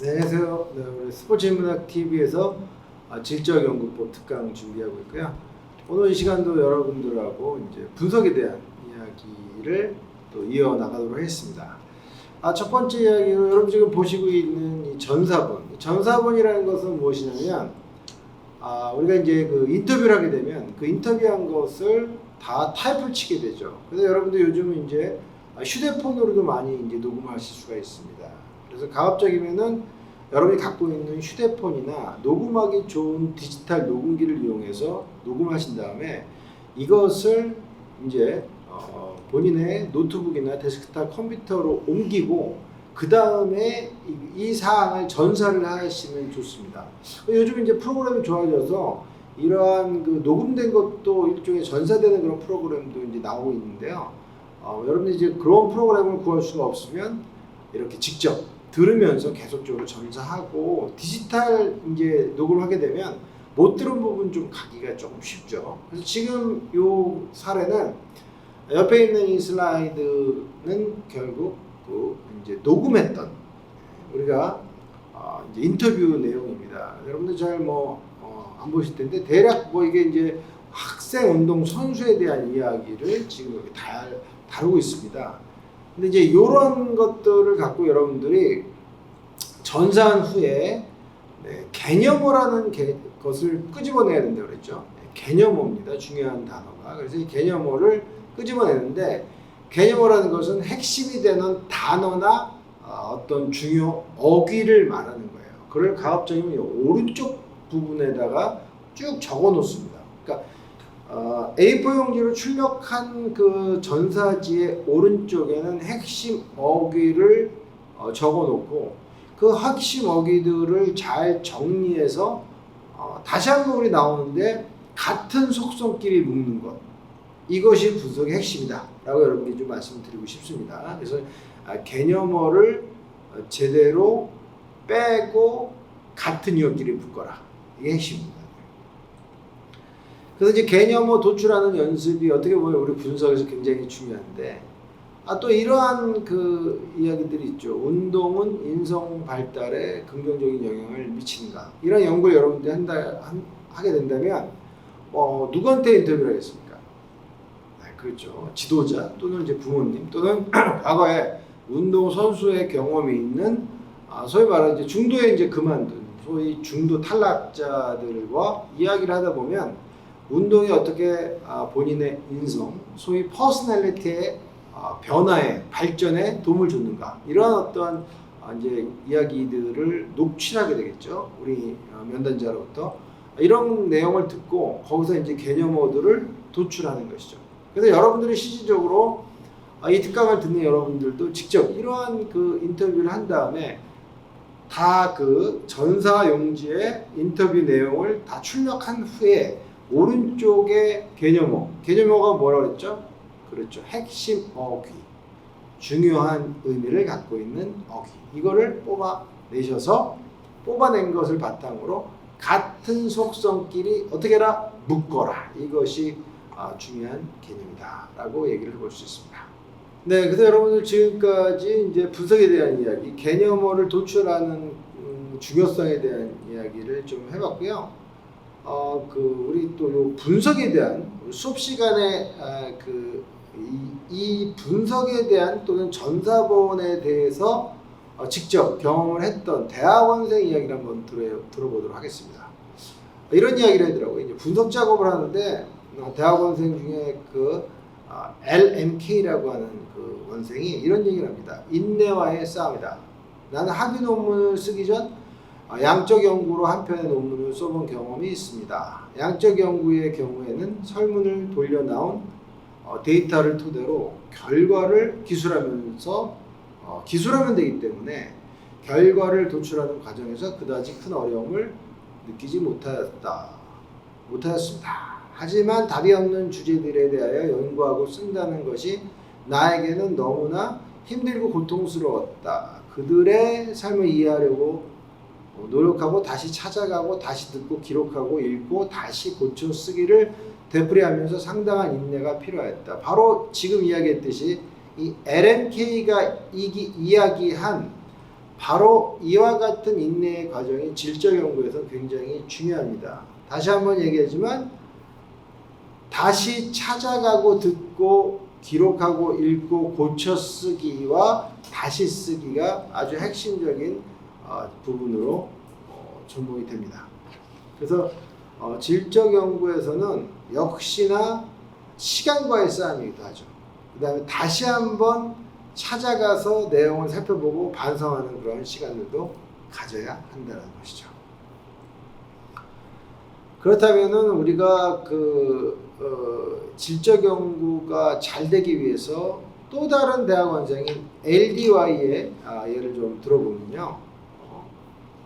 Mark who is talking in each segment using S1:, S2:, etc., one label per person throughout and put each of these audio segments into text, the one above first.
S1: 네, 안녕하세요. 네, 우리 스포츠인문학 TV에서 질적연구법 특강 준비하고 있고요. 오늘 이 시간도 여러분들하고 이제 분석에 대한 이야기를 또 이어나가도록 하겠습니다. 첫 번째 이야기로 여러분 지금 보시고 있는 이 전사본. 전사본이라는 것은 무엇이냐면, 우리가 이제 그 인터뷰를 하게 되면 그 인터뷰한 것을 다 타입을 치게 되죠. 그래서 여러분들 요즘은 이제 휴대폰으로도 많이 이제 녹음하실 수가 있습니다. 그래서 가급적이면은 여러분이 갖고 있는 휴대폰이나 녹음하기 좋은 디지털 녹음기를 이용해서 녹음하신 다음에 이것을 이제 본인의 노트북이나 데스크탑 컴퓨터로 옮기고 그 다음에 이 사항을 전사를 하시면 좋습니다. 요즘 이제 프로그램이 좋아져서 이러한 그 녹음된 것도 일종의 전사되는 그런 프로그램도 이제 나오고 있는데요. 여러분들이 이제 그런 프로그램을 구할 수가 없으면 이렇게 직접 들으면서 계속적으로 전사하고 디지털 이제 녹음을 하게 되면 못 들은 부분 좀 가기가 조금 쉽죠. 그래서 지금 요 사례는 옆에 있는 이 슬라이드는 결국 그 이제 녹음했던 우리가 이제 인터뷰 내용입니다. 여러분들 잘 안 보실 텐데 대략 이게 이제 학생 운동 선수에 대한 이야기를 지금 여기 다루고 있습니다. 근데 이제 이런 것들을 갖고 여러분들이 전사한 후에 개념어라는 것을 끄집어내야 된다고 그랬죠. 개념어입니다. 중요한 단어가. 그래서 이 개념어를 끄집어내는데 개념어라는 것은 핵심이 되는 단어나 어떤 중요 어귀를 말하는 거예요. 그걸 가급적이면 오른쪽 부분에다가 쭉 적어 놓습니다. 그러니까 A4 용지로 출력한 그 전사지의 오른쪽에는 핵심 어귀를 적어 놓고 그 핵심 어귀들을 잘 정리해서 다시 한번 우리 나오는데 같은 속성끼리 묶는 것, 이것이 분석의 핵심이다 라고 여러분께 좀 말씀드리고 싶습니다. 그래서 개념어를 제대로 빼고 같은 이어끼리 묶어라, 이게 핵심입니다. 그래서 이제 개념어 도출하는 연습이 어떻게 보면 우리 분석에서 굉장히 중요한데, 또 이러한 그 이야기들이 있죠. 운동은 인성 발달에 긍정적인 영향을 미치는가, 이런 연구를 여러분들이 하게 된다면 누구한테 인터뷰를 하겠습니까? 그렇죠. 지도자 또는 이제 부모님 또는 과거에 운동 선수의 경험이 있는 소위 말하는 이제 중도에 이제 그만둔 소위 중도 탈락자들과 이야기를 하다 보면 운동이 어떻게 본인의 인성, 소위 퍼스널리티의 변화에, 발전에 도움을 줬는가, 이러한 어떤 이제 이야기들을 녹취하게 되겠죠. 우리 면담자로부터 이런 내용을 듣고 거기서 이제 개념어들을 도출하는 것이죠. 그래서 여러분들이 실질적으로 이 특강을 듣는 여러분들도 직접 이러한 그 인터뷰를 한 다음에 다 그 전사 용지의 인터뷰 내용을 다 출력한 후에 오른쪽에 개념어가 뭐라고 그랬죠? 그렇죠. 핵심 어귀, 중요한 의미를 갖고 있는 어귀, 이거를 뽑아낸 것을 바탕으로 같은 속성끼리 어떻게 해라? 묶어라. 이것이 중요한 개념이다 라고 얘기를 해볼 수 있습니다. 네, 그래서 여러분들 지금까지 이제 분석에 대한 이야기, 개념어를 도출하는 중요성에 대한 이야기를 좀 해봤고요. 우리 또 요 분석에 대한 수업 시간에 이 분석에 대한 또는 전사본에 대해서 직접 경험을 했던 대학원생 이야기를 한번 들어보도록 하겠습니다. 이런 이야기를 하더라고요. 이제 분석 작업을 하는데 대학원생 중에 LMK라고 하는 그 원생이 이런 얘기를 합니다. 인내와의 싸움이다. 나는 학위 논문을 쓰기 전 양적 연구로 한 편의 논문을 써본 경험이 있습니다. 양적 연구의 경우에는 설문을 돌려 나온 데이터를 토대로 결과를 기술하면 되기 때문에 결과를 도출하는 과정에서 그다지 큰 어려움을 느끼지 못하였습니다. 하지만 답이 없는 주제들에 대하여 연구하고 쓴다는 것이 나에게는 너무나 힘들고 고통스러웠다. 그들의 삶을 이해하려고 노력하고 다시 찾아가고 다시 듣고 기록하고 읽고 다시 고쳐 쓰기를 되풀이하면서 상당한 인내가 필요했다. 바로 지금 이야기했듯이 이 LMK가 이야기한 바로 이와 같은 인내의 과정이 질적 연구에서 굉장히 중요합니다. 다시 한번 얘기하지만 다시 찾아가고 듣고 기록하고 읽고 고쳐 쓰기와 다시 쓰기가 아주 핵심적인 부분으로 접목이 됩니다. 그래서 질적 연구에서는 역시나 시간과의 싸움이기도 하죠. 그 다음에 다시 한번 찾아가서 내용을 살펴보고 반성하는 그런 시간들도 가져야 한다는 것이죠. 그렇다면은 우리가 질적 연구가 잘 되기 위해서 또 다른 대학원생인 LDY의 예를 좀 들어보면요.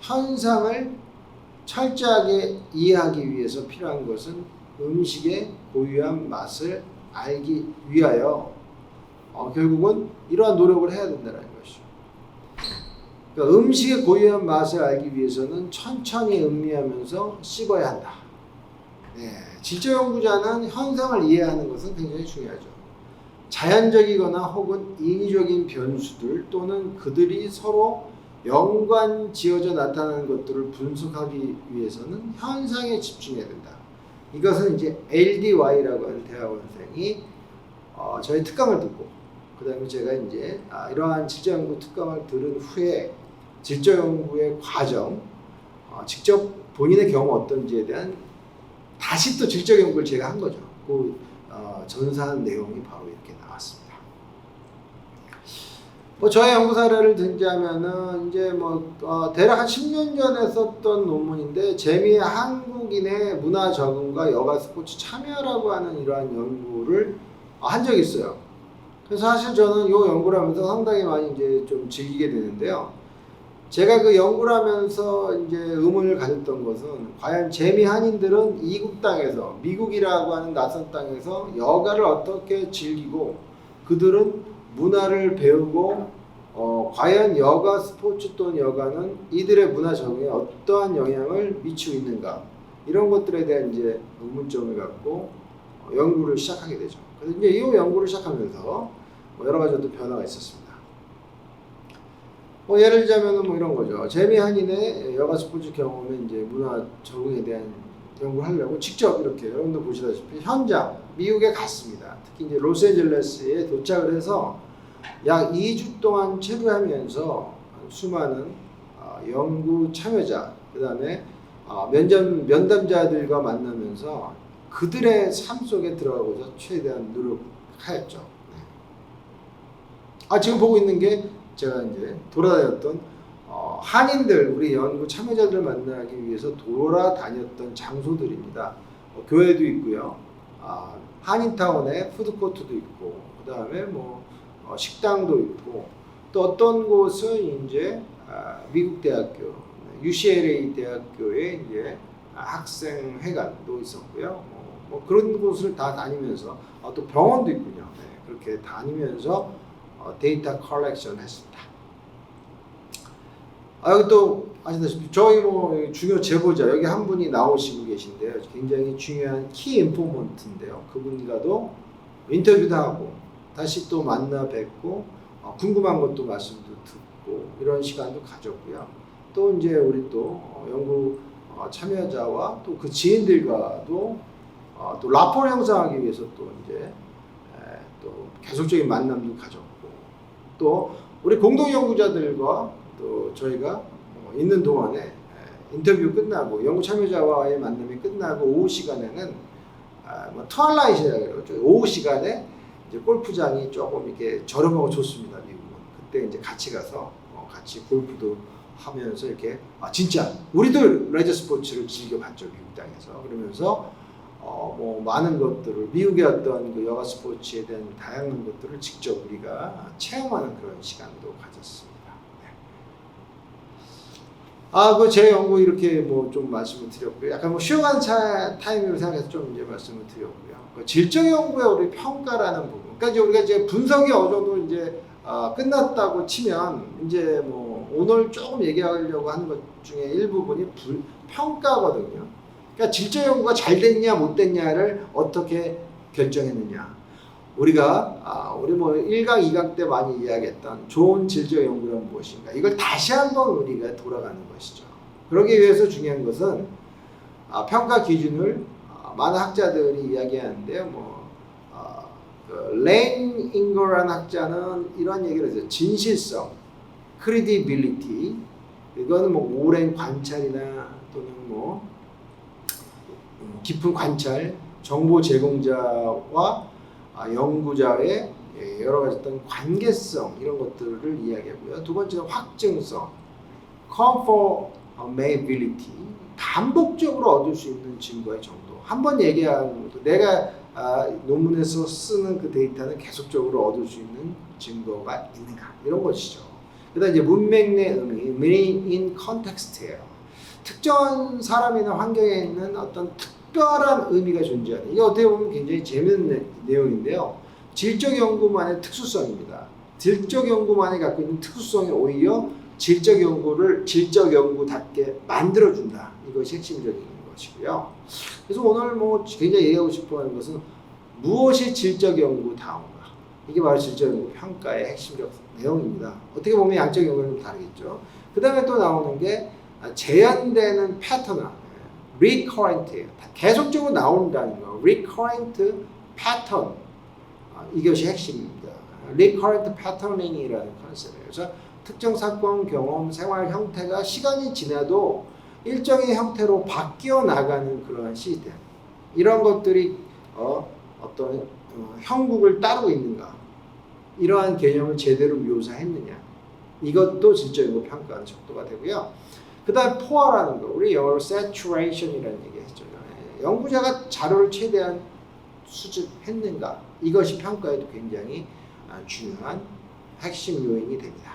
S1: 현상을 철저하게 이해하기 위해서 필요한 것은 음식의 고유한 맛을 알기 위하여 결국은 이러한 노력을 해야 된다는 것이죠. 그러니까 음식의 고유한 맛을 알기 위해서는 천천히 음미하면서 씹어야 한다. 네, 질적 연구자는 현상을 이해하는 것은 굉장히 중요하죠. 자연적이거나 혹은 인위적인 변수들 또는 그들이 서로 연관 지어져 나타나는 것들을 분석하기 위해서는 현상에 집중해야 된다. 이것은 이제 LDY라고 하는 대학원생이 저희 특강을 듣고 그 다음에 제가 이제 이러한 질적 연구 특강을 들은 후에 질적 연구의 과정, 직접 본인의 경우 어떤지에 대한 다시 또 질적 연구를 제가 한 거죠. 그 전사한 내용이 바로 이렇게 나왔습니다. 저의 연구 사례를 등지하면은 이제 대략 한 10년 전에 썼던 논문인데 재미의 한국인의 문화 적응과 여가 스포츠 참여라고 하는 이러한 연구를 한 적이 있어요. 그래서 사실 저는 이 연구를 하면서 상당히 많이 이제 좀 즐기게 되는데요. 제가 그 연구를 하면서 이제 의문을 가졌던 것은 과연 재미 한인들은 이국 땅에서 미국이라고 하는 낯선 땅에서 여가를 어떻게 즐기고 그들은 문화를 배우고 과연 여가 스포츠 또는 여가는 이들의 문화 적응에 어떠한 영향을 미치고 있는가 이런 것들에 대한 이제 의문점을 갖고 연구를 시작하게 되죠. 그래서 이제 이 연구를 시작하면서 여러 가지 또 변화가 있었습니다. 예를 들자면은 이런 거죠. 재미 한인의 여가 스포츠 경험에 이제 문화 적응에 대한 연구를 하려고 직접 이렇게 여러분도 보시다시피 현장 미국에 갔습니다. 특히 이제 로스앤젤레스에 도착을 해서 약 2주 동안 체류하면서 수많은 연구 참여자, 그 다음에 면담자들과 만나면서 그들의 삶 속에 들어가고자 최대한 노력하였죠. 지금 보고 있는 게 제가 이제 돌아다녔던 한인들, 우리 연구 참여자들을 만나기 위해서 돌아다녔던 장소들입니다. 교회도 있고요. 한인타운에 푸드코트도 있고, 그 다음에 식당도 있고, 또 어떤 곳은 이제 미국 대학교, UCLA 대학교의 이제 학생회관도 있었고요. 그런 곳을 다 다니면서 또 병원도 있군요. 네, 그렇게 다니면서 데이터 컬렉션 했습니다. 여기 또 아시다시피 저희 중요 제보자 여기 한 분이 나오시고 계신데요. 굉장히 중요한 키 인포먼트인데요. 그분과도 인터뷰도 하고 다시 또 만나 뵙고 궁금한 것도 말씀도 듣고 이런 시간도 가졌고요. 또 이제 우리 또 연구 참여자와 또 그 지인들과도 또 라포를 형성하기 위해서 또 이제 또 계속적인 만남도 가졌고 또 우리 공동 연구자들과 또 저희가 있는 동안에 인터뷰 끝나고 연구 참여자와의 만남이 끝나고 오후 시간에는 트와일라이트라고 그러죠. 오후 시간에 이제 골프장이 조금 이렇게 저렴하고 좋습니다. 미국은 그때 이제 같이 가서 같이 골프도 하면서 이렇게 진짜 우리도 레저 스포츠를 즐겨봤죠. 미국 땅에서. 그러면서 많은 것들을 미국의 어떤 그 여가 스포츠에 대한 다양한 것들을 직접 우리가 체험하는 그런 시간도 가졌습니다. 네. 제 연구 이렇게 좀 말씀을 드렸고요. 약간 쉬어가는 타임으로 생각해서 좀 이제 말씀을 드렸고요. 질적 연구의 우리 평가라는 부분. 그러니까 이제 우리가 이제 분석이 어느 정도 이제 끝났다고 치면 이제 오늘 조금 얘기하려고 하는 것 중에 일부분이 평가거든요. 그러니까 질적 연구가 잘 됐냐 못 됐냐를 어떻게 결정했느냐. 우리 뭐 1강, 2강 때 많이 이야기했던 좋은 질적 연구란 무엇인가, 이걸 다시 한번 우리가 돌아가는 것이죠. 그러기 위해서 중요한 것은 평가 기준을 많은 학자들이 이야기하는데요. 레인 잉거라는 학자는 이런 얘기를 했어요. 진실성, credibility, 이거는 뭐 오랜 관찰이나 또는 뭐 깊은 관찰, 정보 제공자와 연구자의 여러 가지 어떤 관계성, 이런 것들을 이야기하고요. 두 번째는 확증성, confirmability, 반복적으로 얻을 수 있는 증거의 정도. 한번 얘기하는 것도 내가 논문에서 쓰는 그 데이터는 계속적으로 얻을 수 있는 증거가 있는가, 이런 것이죠. 그다음 이제 문맥 내 의미, meaning in context예요. 특정한 사람이나 환경에 있는 어떤 특별한 의미가 존재하는, 이게 어떻게 보면 굉장히 재미있는 내용인데요. 질적 연구만의 특수성입니다. 질적 연구만이 갖고 있는 특수성이 오히려 질적 연구를 질적 연구답게 만들어준다. 이것이 핵심적인 것이고요. 그래서 오늘 뭐 굉장히 얘기하고 싶어하는 것은 무엇이 질적 연구다운가. 이게 바로 질적 연구 평가의 핵심적 내용입니다. 어떻게 보면 양적 연구는 좀 다르겠죠. 그 다음에 또 나오는 게 재현되는 패턴, recurrent예요. 계속적으로 나온다는 거. recurrent pattern, 이것이 핵심입니다. recurrent patterning이라는 컨셉이에요. 그래서 특정 사건, 경험, 생활 형태가 시간이 지나도 일정의 형태로 바뀌어 나가는 그러한 시스템, 이런 것들이 어떤 형국을 따르고 있는가, 이러한 개념을 제대로 묘사했느냐, 이것도 질적 연구 평가하는 척도가 되고요. 그 다음 포화라는 거, 우리 영어로 saturation이라는 얘기 했죠. 연구자가 자료를 최대한 수집했는가, 이것이 평가에도 굉장히 중요한 핵심 요인이 됩니다.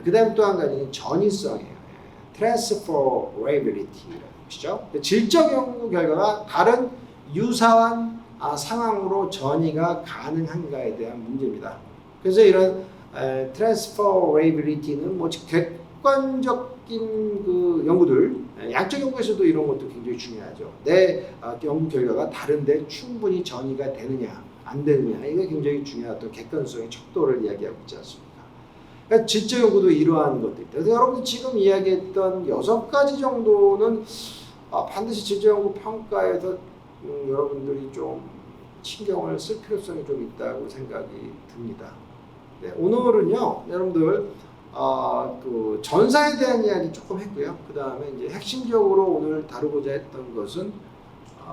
S1: 그 다음 또 한 가지는 전이성이에요. transferability라는 것이죠. 질적 연구 결과가 다른 유사한 상황으로 전이가 가능한가에 대한 문제입니다. 그래서 이런 transferability는 뭐 객관적인 그 연구들, 양적 연구에서도 이런 것도 굉장히 중요하죠. 내 연구 결과가 다른데 충분히 전이가 되느냐 안 되느냐, 이거 굉장히 중요한 또 객관성의 척도를 이야기하고 있지 않습니까? 그러니까 질적 연구도 이러한 것들이 있다. 그래서 여러분들 지금 이야기했던 6가지 정도는 반드시 질적 연구 평가에서 여러분들이 좀 신경을 쓸 필요성이 좀 있다고 생각이 듭니다. 네, 오늘은요, 여러분들 그 전사에 대한 이야기 조금 했고요. 그 다음에 이제 핵심적으로 오늘 다루고자 했던 것은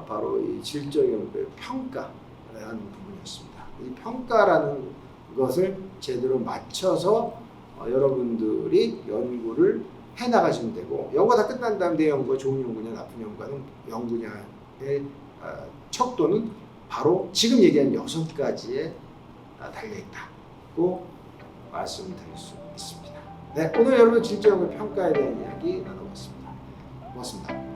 S1: 바로 이 질적 연구의 평가라는 부분이었습니다. 이 평가라는 것을 제대로 맞춰서 여러분들이 연구를 해나가시면 되고, 연구가 다 끝난 다음 내 연구가 좋은 연구냐 나쁜 연구냐의 척도는 바로 지금 얘기한 6가지에 달려있다고 말씀드릴 수 있습니다. 네, 오늘 여러분 질적 연구 평가에 대한 이야기 나눠봤습니다. 고맙습니다.